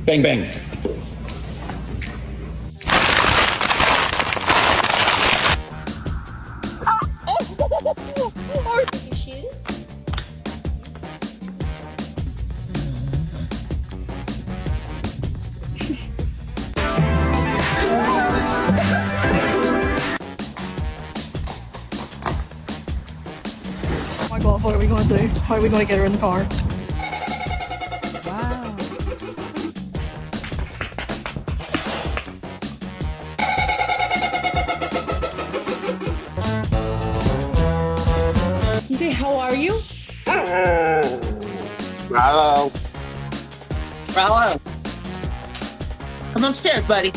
Bang, bang. Your shoes? Oh my god, what are we gonna do? How are we gonna get her in the car? Wow. You say, how are you? Bravo. Bravo. Come upstairs, buddy.